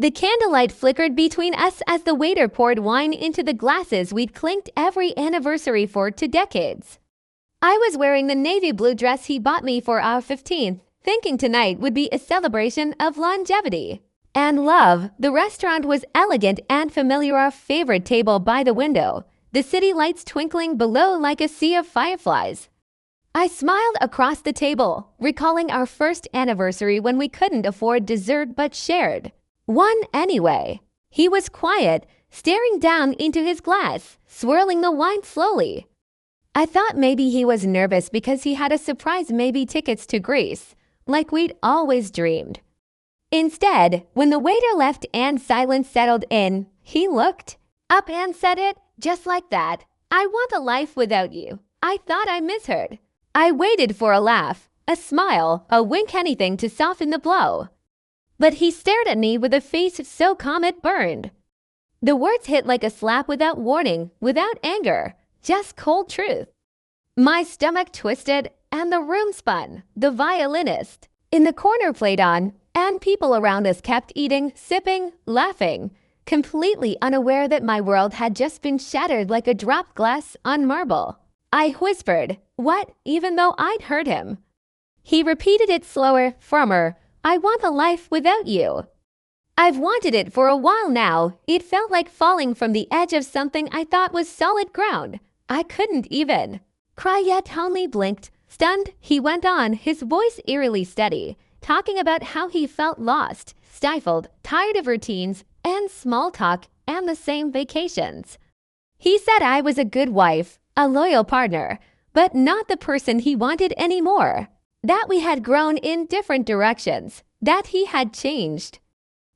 The candlelight flickered between us as the waiter poured wine into the glasses we'd clinked every anniversary for 2 decades. I was wearing the navy blue dress he bought me for our 15th, thinking tonight would be a celebration of longevity and love. The restaurant was elegant and familiar, our favorite table by the window, the city lights twinkling below like a sea of fireflies. I smiled across the table, recalling our first anniversary when we couldn't afford dessert but shared one anyway. He was quiet, staring down into his glass, swirling the wine slowly. I thought maybe he was nervous because he had a surprise, maybe tickets to Greece, like we'd always dreamed. Instead, when the waiter left and silence settled in, he looked up and said it just like that. "I want a life without you." I thought I misheard. I waited for a laugh, a smile, a wink, anything to soften the blow. But he stared at me with a face so calm it burned. The words hit like a slap, without warning, without anger, just cold truth. My stomach twisted and the room spun. The violinist in the corner played on, and people around us kept eating, sipping, laughing, completely unaware that my world had just been shattered like a dropped glass on marble. I whispered, "What?" even though I'd heard him. He repeated it slower, firmer. "I want a life without you." I've wanted it for a while now. It felt like falling from the edge of something I thought was solid ground. I couldn't even cry yet only blinked. Stunned, he went on, his voice eerily steady, talking about how he felt lost, stifled, tired of routines and small talk and the same vacations. He said I was a good wife, a loyal partner, but not the person he wanted anymore. That we had grown in different directions, that he had changed,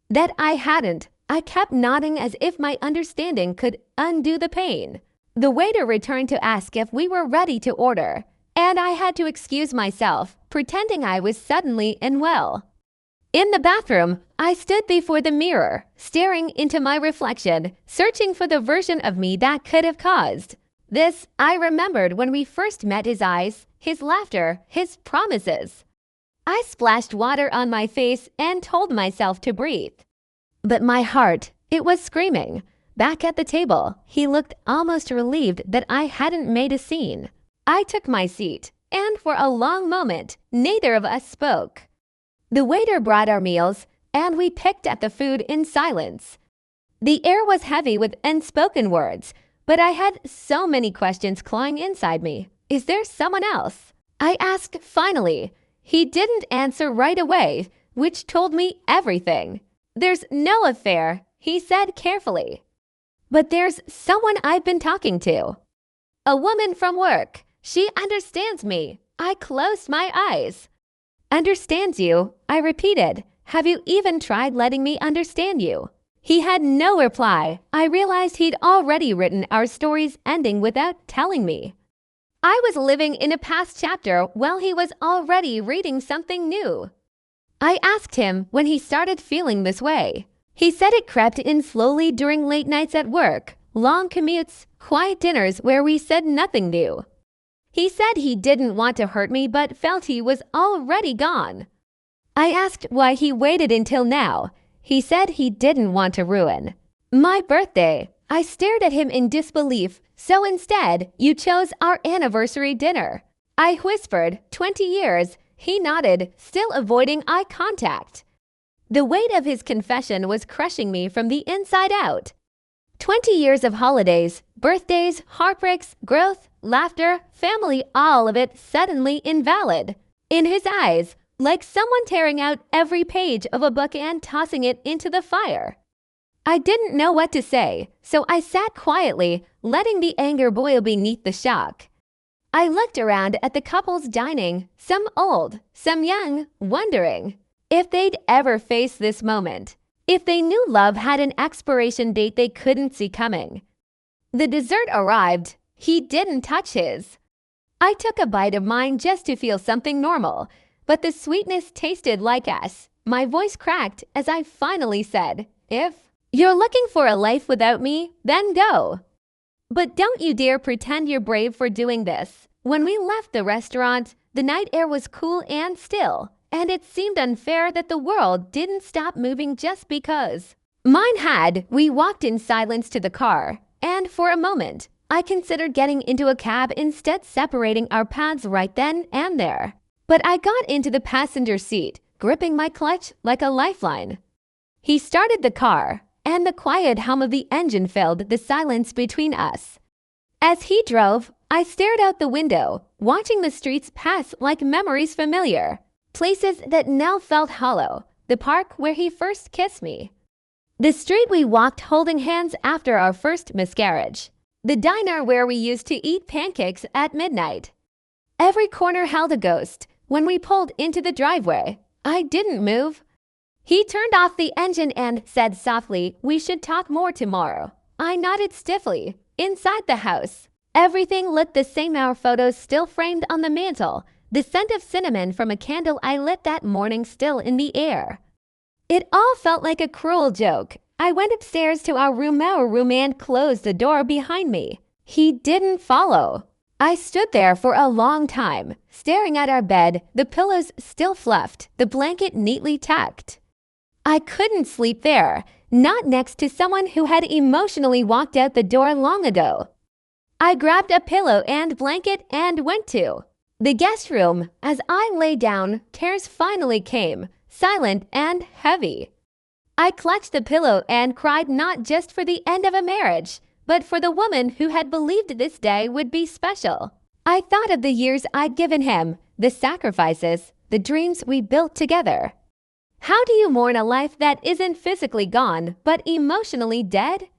that I hadn't. I kept nodding as if my understanding could undo the pain. The waiter returned to ask if we were ready to order, and I had to excuse myself, pretending I was suddenly unwell. In the bathroom, I stood before the mirror, staring into my reflection, searching for the version of me that could have caused this. I remembered when we first met, his eyes, his laughter, his promises. I splashed water on my face and told myself to breathe. But my heart, it was screaming. Back at the table, he looked almost relieved that I hadn't made a scene. I took my seat, and for a long moment, neither of us spoke. The waiter brought our meals, and we picked at the food in silence. The air was heavy with unspoken words, but I had so many questions clawing inside me. "Is there someone else?" I asked finally. He didn't answer right away, which told me everything. "There's no affair," he said carefully. "But there's someone I've been talking to. A woman from work. She understands me." I closed my eyes. "Understands you?" I repeated. "Have you even tried letting me understand you?" He had no reply. I realized he'd already written our story's ending without telling me. I was living in a past chapter while he was already reading something new. I asked him when he started feeling this way. He said it crept in slowly during late nights at work, long commutes, quiet dinners where we said nothing new. He said he didn't want to hurt me but felt he was already gone. I asked why he waited until now. He said he didn't want to ruin my birthday. I stared at him in disbelief. "So instead, you chose our anniversary dinner." I whispered, 20 years. He nodded, still avoiding eye contact. The weight of his confession was crushing me from the inside out. 20 years of holidays, birthdays, heartbreaks, growth, laughter, family, all of it suddenly invalid. In his eyes, like someone tearing out every page of a book and tossing it into the fire. I didn't know what to say, so I sat quietly, letting the anger boil beneath the shock. I looked around at the couples dining, some old, some young, wondering if they'd ever face this moment, if they knew love had an expiration date they couldn't see coming. The dessert arrived. He didn't touch his. I took a bite of mine just to feel something normal, but the sweetness tasted like ash. My voice cracked as I finally said, "If you're looking for a life without me, then go. But don't you dare pretend you're brave for doing this." When we left the restaurant, the night air was cool and still, and it seemed unfair that the world didn't stop moving just because. Mine had. We walked in silence to the car, and for a moment, I considered getting into a cab, instead separating our paths right then and there. But I got into the passenger seat, gripping my clutch like a lifeline. He started the car, and the quiet hum of the engine filled the silence between us. As he drove, I stared out the window, watching the streets pass like memories familiar. Places that now felt hollow. The park where he first kissed me. The street we walked holding hands after our first miscarriage. The diner where we used to eat pancakes at midnight. Every corner held a ghost. When we pulled into the driveway, I didn't move. He turned off the engine and said softly, "We should talk more tomorrow." I nodded stiffly. Inside the house, everything looked the same. Our photos still framed on the mantel, the scent of cinnamon from a candle I lit that morning still in the air. It all felt like a cruel joke. I went upstairs to our room and closed the door behind me. He didn't follow. I stood there for a long time, staring at our bed, the pillows still fluffed, the blanket neatly tucked. I couldn't sleep there, not next to someone who had emotionally walked out the door long ago. I grabbed a pillow and blanket and went to the guest room. As I lay down, tears finally came, silent and heavy. I clutched the pillow and cried, not just for the end of a marriage, but for the woman who had believed this day would be special. I thought of the years I'd given him, the sacrifices, the dreams we built together. How do you mourn a life that isn't physically gone, but emotionally dead?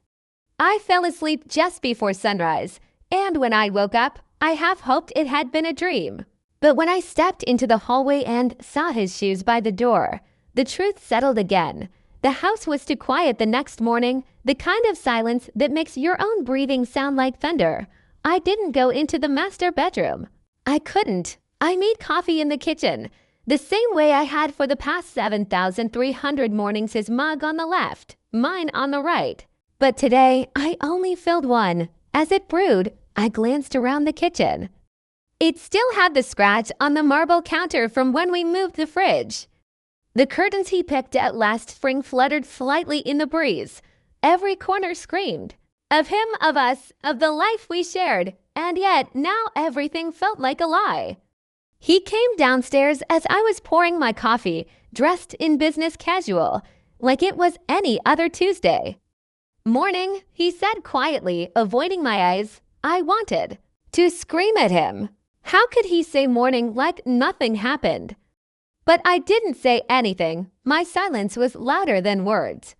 I fell asleep just before sunrise, and when I woke up, I half hoped it had been a dream. But when I stepped into the hallway and saw his shoes by the door, the truth settled again. The house was too quiet the next morning, the kind of silence that makes your own breathing sound like thunder. I didn't go into the master bedroom. I couldn't. I made coffee in the kitchen, the same way I had for the past 7,300 mornings, his mug on the left, mine on the right. But today, I only filled one. As it brewed, I glanced around the kitchen. It still had the scratch on the marble counter from when we moved the fridge. The curtains he picked out last spring fluttered slightly in the breeze. Every corner screamed. Of him, of us, of the life we shared, and yet now everything felt like a lie. He came downstairs as I was pouring my coffee, dressed in business casual, like it was any other Tuesday. "Morning," he said quietly, avoiding my eyes. I wanted to scream at him. How could he say morning like nothing happened? But I didn't say anything. My silence was louder than words.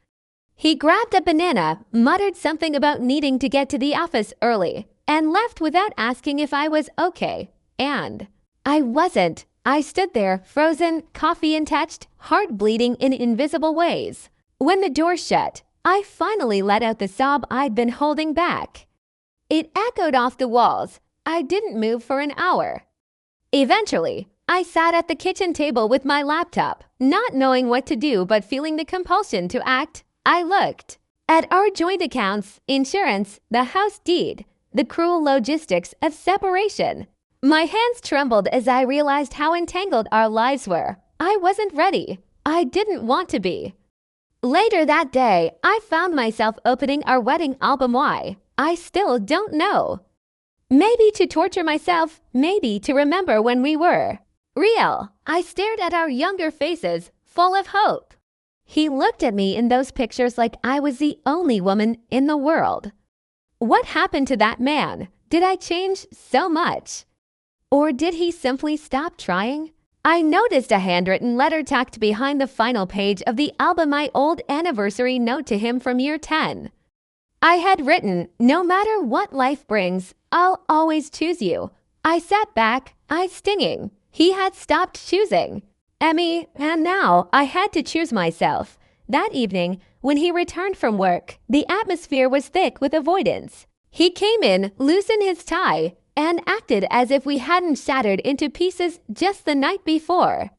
He grabbed a banana, muttered something about needing to get to the office early, and left without asking if I was okay. And I wasn't. I stood there, frozen, coffee untouched, heart bleeding in invisible ways. When the door shut, I finally let out the sob I'd been holding back. It echoed off the walls. I didn't move for an hour. Eventually, I sat at the kitchen table with my laptop, not knowing what to do but feeling the compulsion to act. I looked at our joint accounts, insurance, the house deed, the cruel logistics of separation. My hands trembled as I realized how entangled our lives were. I wasn't ready. I didn't want to be. Later that day, I found myself opening our wedding album. Why? I still don't know. Maybe to torture myself, maybe to remember when we were real. I stared at our younger faces, full of hope. He looked at me in those pictures like I was the only woman in the world. What happened to that man? Did I change so much? Or did he simply stop trying? I noticed a handwritten letter tucked behind the final page of the album, my old anniversary note to him from year 10. I had written, "No matter what life brings, I'll always choose you." I sat back, eyes stinging. He had stopped choosing Emmy, and now I had to choose myself. That evening, when he returned from work, the atmosphere was thick with avoidance. He came in, loosened his tie, and acted as if we hadn't shattered into pieces just the night before.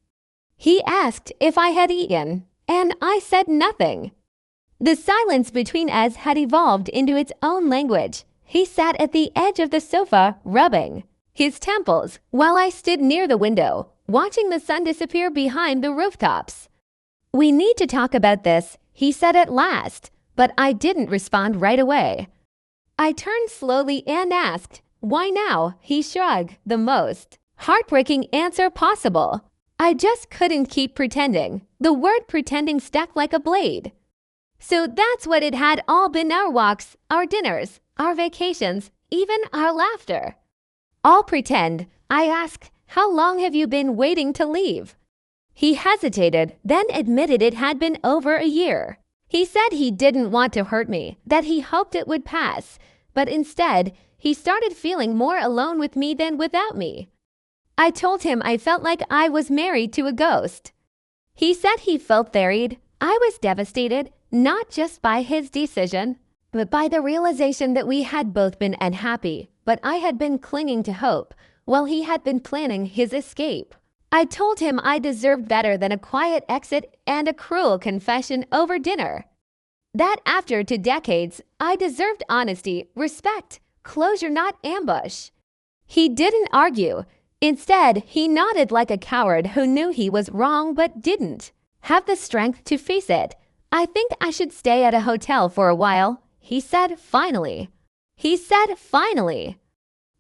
He asked if I had eaten, and I said nothing. The silence between us had evolved into its own language. He sat at the edge of the sofa, rubbing his temples, while I stood near the window, watching the sun disappear behind the rooftops. "We need to talk about this," he said at last, but I didn't respond right away. I turned slowly and asked, "Why now?" He shrugged. "The most heartbreaking answer possible." I just couldn't keep pretending. The word pretending stuck like a blade. So that's what it had all been: our walks, our dinners, our vacations, even our laughter. All pretend. I asked, "How long have you been waiting to leave?" He hesitated, then admitted it had been over a year. He said he didn't want to hurt me, that he hoped it would pass, but instead, he started feeling more alone with me than without me. I told him I felt like I was married to a ghost. He said he felt buried. I was devastated, not just by his decision, but by the realization that we had both been unhappy, but I had been clinging to hope, while he had been planning his escape. I told him I deserved better than a quiet exit and a cruel confession over dinner. That after 2 decades, I deserved honesty, respect, closure, not ambush. He didn't argue. Instead, he nodded like a coward who knew he was wrong but didn't have the strength to face it. "I think I should stay at a hotel for a while," he said finally.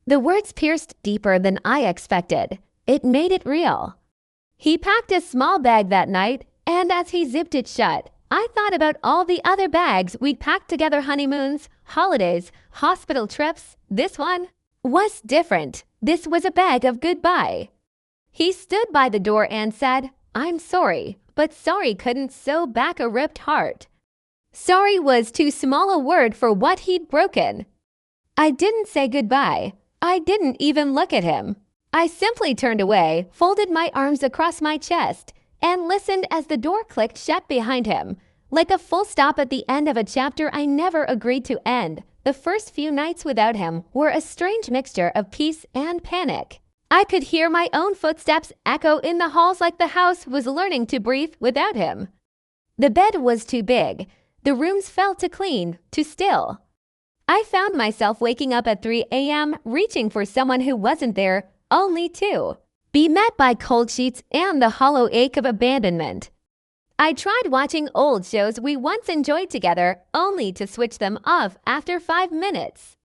The words pierced deeper than I expected. It made it real. He packed a small bag that night, and as he zipped it shut, I thought about all the other bags we'd packed together: honeymoons, holidays, hospital trips. This one was different. This was a bag of goodbye. He stood by the door and said, "I'm sorry," but sorry couldn't sew back a ripped heart. Sorry was too small a word for what he'd broken. I didn't say goodbye. I didn't even look at him. I simply turned away, folded my arms across my chest, and listened as the door clicked shut behind him, like a full stop at the end of a chapter I never agreed to end. The first few nights without him were a strange mixture of peace and panic. I could hear my own footsteps echo in the halls, like the house was learning to breathe without him. The bed was too big. The rooms felt too clean, too still. I found myself waking up at 3 a.m., reaching for someone who wasn't there, only to be met by cold sheets and the hollow ache of abandonment. I tried watching old shows we once enjoyed together, only to switch them off after 5 minutes.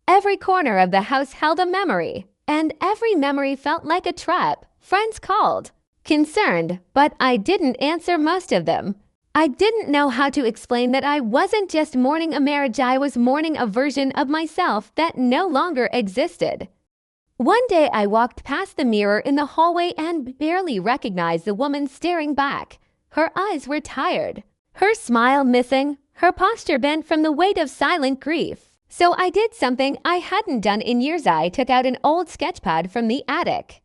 Every corner of the house held a memory, and every memory felt like a trap. Friends called, concerned, but I didn't answer most of them. I didn't know how to explain that I wasn't just mourning a marriage, I was mourning a version of myself that no longer existed. One day I walked past the mirror in the hallway and barely recognized the woman staring back. Her eyes were tired, her smile missing, her posture bent from the weight of silent grief. So I did something I hadn't done in years. I took out an old sketchpad from the attic.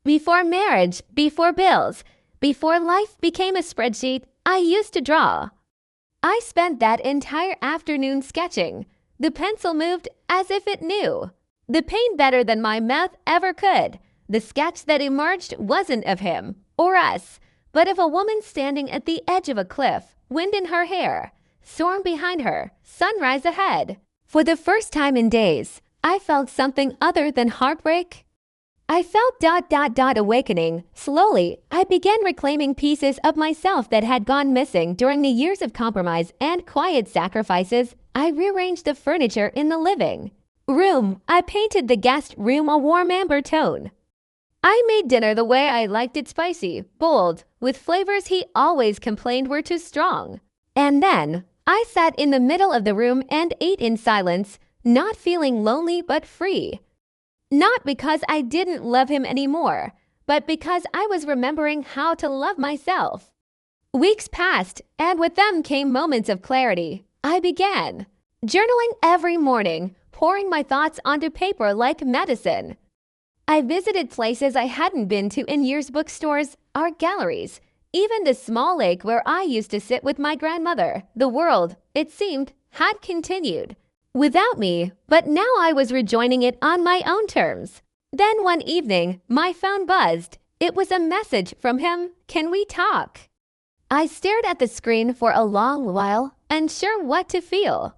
Before marriage, before bills, before life became a spreadsheet, I used to draw. I spent that entire afternoon sketching. The pencil moved as if it knew. The paint better than my mouth ever could. The sketch that emerged wasn't of him or us, but of a woman standing at the edge of a cliff, wind in her hair, storm behind her, sunrise ahead. For the first time in days, I felt something other than heartbreak. I felt ... awakening. Slowly, I began reclaiming pieces of myself that had gone missing during the years of compromise and quiet sacrifices. I rearranged the furniture in the living room. I painted the guest room a warm amber tone. I made dinner the way I liked it: spicy, bold, with flavors he always complained were too strong. And then, I sat in the middle of the room and ate in silence, not feeling lonely but free. Not because I didn't love him anymore, but because I was remembering how to love myself. Weeks passed, and with them came moments of clarity. I began journaling every morning, pouring my thoughts onto paper like medicine. I visited places I hadn't been to in years: bookstores, art galleries, even the small lake where I used to sit with my grandmother. The world, it seemed, had continued without me, but now I was rejoining it on my own terms. Then one evening, my phone buzzed. It was a message from him. "Can we talk?" I stared at the screen for a long while, unsure what to feel.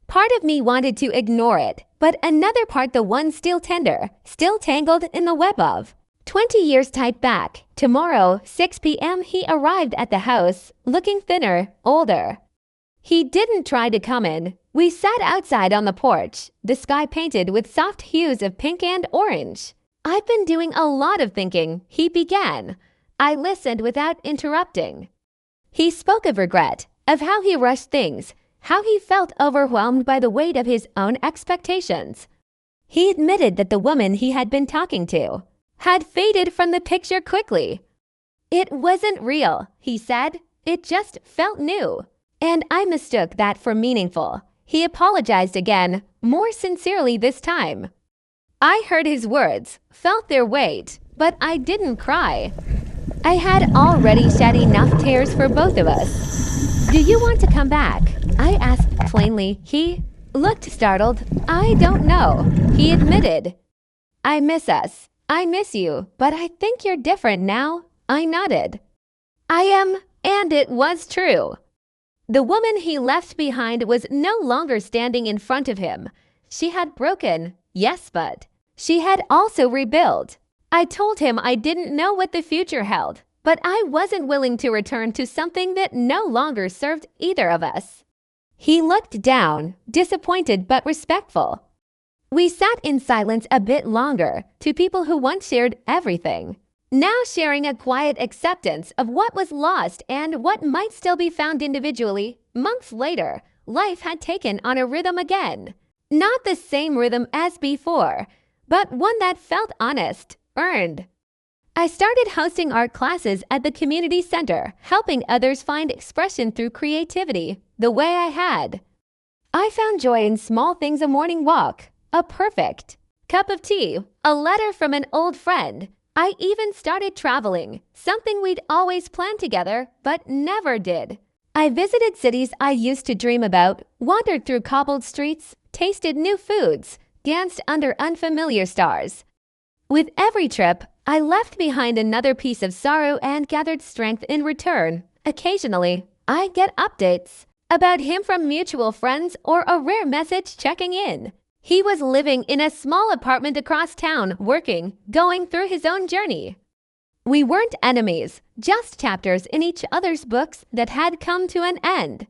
Part of me wanted to ignore it, but another part, the one still tender, still tangled in the web of 20 years tied back. Tomorrow, 6 p.m., he arrived at the house, looking thinner, older. He didn't try to come in. We sat outside on the porch, the sky painted with soft hues of pink and orange. "I've been doing a lot of thinking," he began. I listened without interrupting. He spoke of regret, of how he rushed things, how he felt overwhelmed by the weight of his own expectations. He admitted that the woman he had been talking to had faded from the picture quickly. "It wasn't real," he said. "It just felt new." And I mistook that for meaningful. He apologized again, more sincerely this time. I heard his words, felt their weight, but I didn't cry. I had already shed enough tears for both of us. "Do you want to come back?" I asked plainly. He looked startled. "I don't know," he admitted. "I miss us. I miss you, but I think you're different now." I nodded. "I am," and it was true. The woman he left behind was no longer standing in front of him. She had broken, yes, but she had also rebuilt. I told him I didn't know what the future held, but I wasn't willing to return to something that no longer served either of us. He looked down, disappointed but respectful. We sat in silence a bit longer, two people who once shared everything, now sharing a quiet acceptance of what was lost and what might still be found individually. Months later, life had taken on a rhythm again. Not the same rhythm as before, but one that felt honest, earned. I started hosting art classes at the community center, helping others find expression through creativity, the way I had. I found joy in small things: a morning walk, a perfect cup of tea, a letter from an old friend. I even started traveling, something we'd always planned together, but never did. I visited cities I used to dream about, wandered through cobbled streets, tasted new foods, danced under unfamiliar stars. With every trip, I left behind another piece of sorrow and gathered strength in return. Occasionally, I get updates about him from mutual friends or a rare message checking in. He was living in a small apartment across town, working, going through his own journey. We weren't enemies, just chapters in each other's books that had come to an end.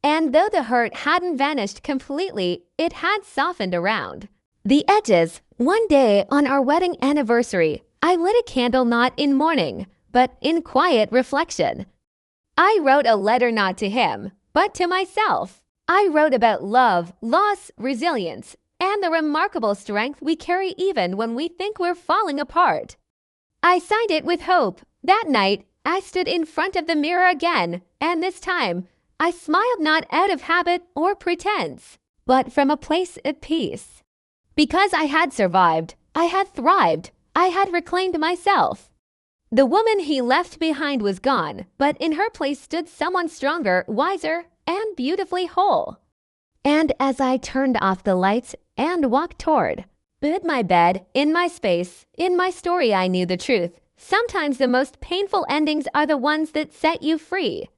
And though the hurt hadn't vanished completely, it had softened around the edges. One day on our wedding anniversary, I lit a candle not in mourning, but in quiet reflection. I wrote a letter not to him, but to myself. I wrote about love, loss, resilience, and the remarkable strength we carry even when we think we're falling apart. I signed it with hope. That night, I stood in front of the mirror again, and this time, I smiled not out of habit or pretense, but from a place of peace. Because I had survived, I had thrived, I had reclaimed myself. The woman he left behind was gone, but in her place stood someone stronger, wiser, and beautifully whole. And as I turned off the lights and walked toward my bed, in my space, in my story, I knew the truth. Sometimes the most painful endings are the ones that set you free.